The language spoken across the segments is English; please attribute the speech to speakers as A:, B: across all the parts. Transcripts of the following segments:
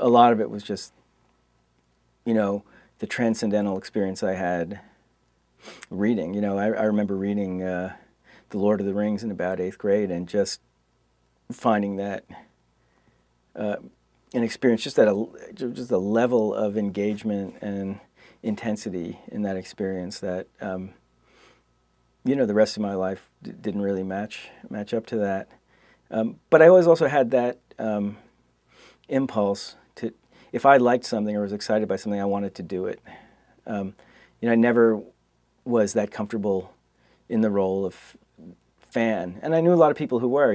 A: a lot of it was just, the transcendental experience I had reading. I remember reading The Lord of the Rings in about 8th grade and just finding that an experience, just a level of engagement and intensity in that experience that the rest of my life didn't really match up to that. But I always also had that impulse to, if I liked something or was excited by something, I wanted to do it. I never was that comfortable in the role of fan, and I knew a lot of people who were.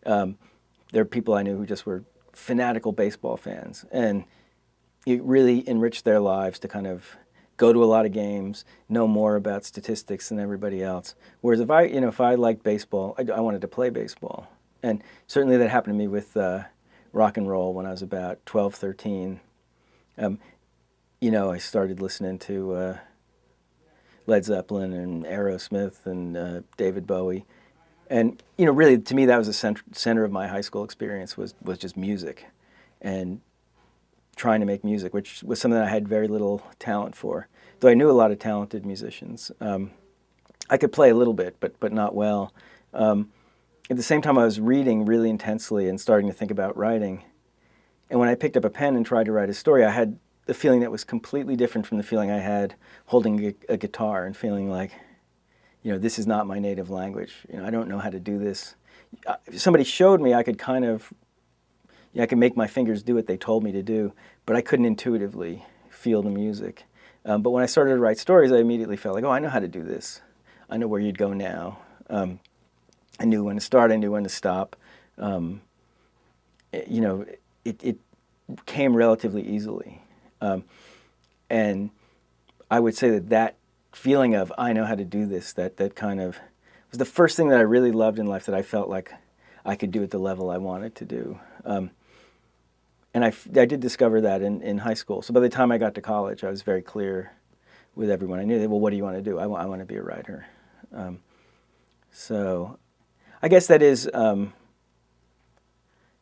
A: There are people I knew who just were fanatical baseball fans, and it really enriched their lives to kind of go to a lot of games, know more about statistics than everybody else. Whereas if I liked baseball, I wanted to play baseball. And certainly that happened to me with rock and roll when I was about 12, 13. I started listening to Led Zeppelin and Aerosmith and David Bowie. And, really, to me, that was the center of my high school experience was just music and trying to make music, which was something I had very little talent for. Though I knew a lot of talented musicians. I could play a little bit, but not well. At the same time, I was reading really intensely and starting to think about writing. And when I picked up a pen and tried to write a story, I had the feeling that was completely different from the feeling I had holding a guitar and feeling like, this is not my native language. I don't know how to do this. If somebody showed me, I could I could make my fingers do what they told me to do, but I couldn't intuitively feel the music. But when I started to write stories, I immediately felt like, oh, I know how to do this. I know where you'd go now. I knew when to start. I knew when to stop. It came relatively easily. And I would say that feeling of, I know how to do this, that kind of was the first thing that I really loved in life that I felt like I could do at the level I wanted to do. And I did discover that in high school. So by the time I got to college, I was very clear with everyone I knew. Well, what do you want to do? I want to be a writer. So I guess that is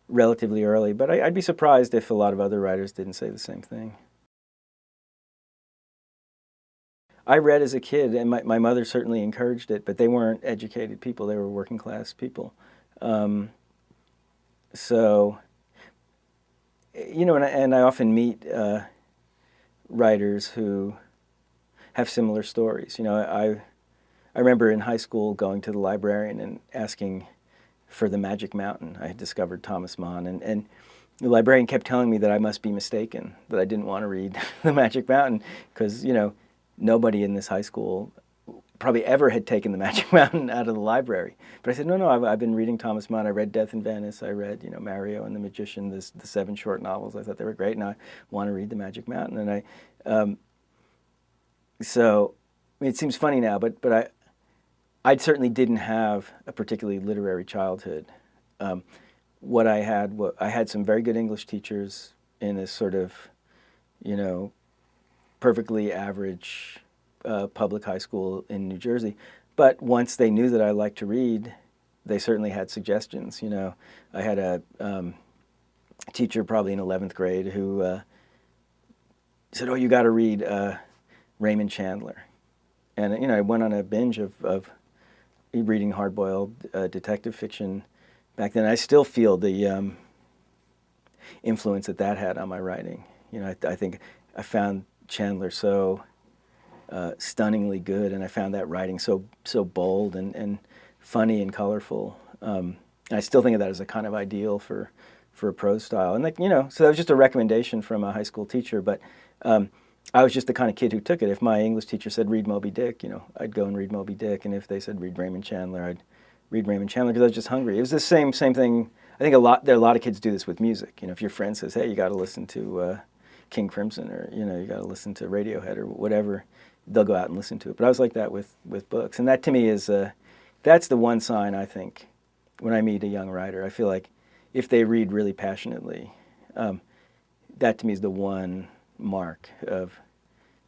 A: relatively early, but I'd be surprised if a lot of other writers didn't say the same thing. I read as a kid, and my mother certainly encouraged it, but they weren't educated people. They were working class people. And I often meet writers who have similar stories. I remember in high school going to the librarian and asking for The Magic Mountain. I had discovered Thomas Mann, and the librarian kept telling me that I must be mistaken, that I didn't want to read The Magic Mountain, because, nobody in this high school probably ever had taken The Magic Mountain out of the library. But I said, no, I've been reading Thomas Mann. I read Death in Venice. I read, Mario and the Magician, the 7 short novels. I thought they were great, and I want to read The Magic Mountain. And it seems funny now, but I certainly didn't have a particularly literary childhood. What I had some very good English teachers in a sort of, perfectly average public high school in New Jersey. But once they knew that I liked to read, they certainly had suggestions. I had a teacher probably in 11th grade who said, oh, you got to read Raymond Chandler. And, I went on a binge of reading hard-boiled detective fiction back then. I still feel the influence that had on my writing. I think I found Chandler so stunningly good, and I found that writing so bold and funny and colorful. And I still think of that as a kind of ideal for a prose style. And so that was just a recommendation from a high school teacher, but I was just the kind of kid who took it. If my English teacher said read Moby Dick, I'd go and read Moby Dick, and if they said read Raymond Chandler, I'd read Raymond Chandler because I was just hungry. It was the same thing. I think there are a lot of kids do this with music. If your friend says, hey, you got to listen to King Crimson, or you got to listen to Radiohead or whatever, they'll go out and listen to it. But I was like that with books, and that to me is that's the one sign I think when I meet a young writer. I feel like if they read really passionately, that to me is the one mark of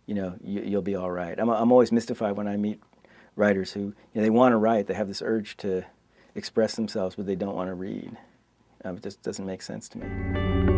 A: you'll be all right. I'm always mystified when I meet writers who they want to write, they have this urge to express themselves, but they don't want to read. It just doesn't make sense to me.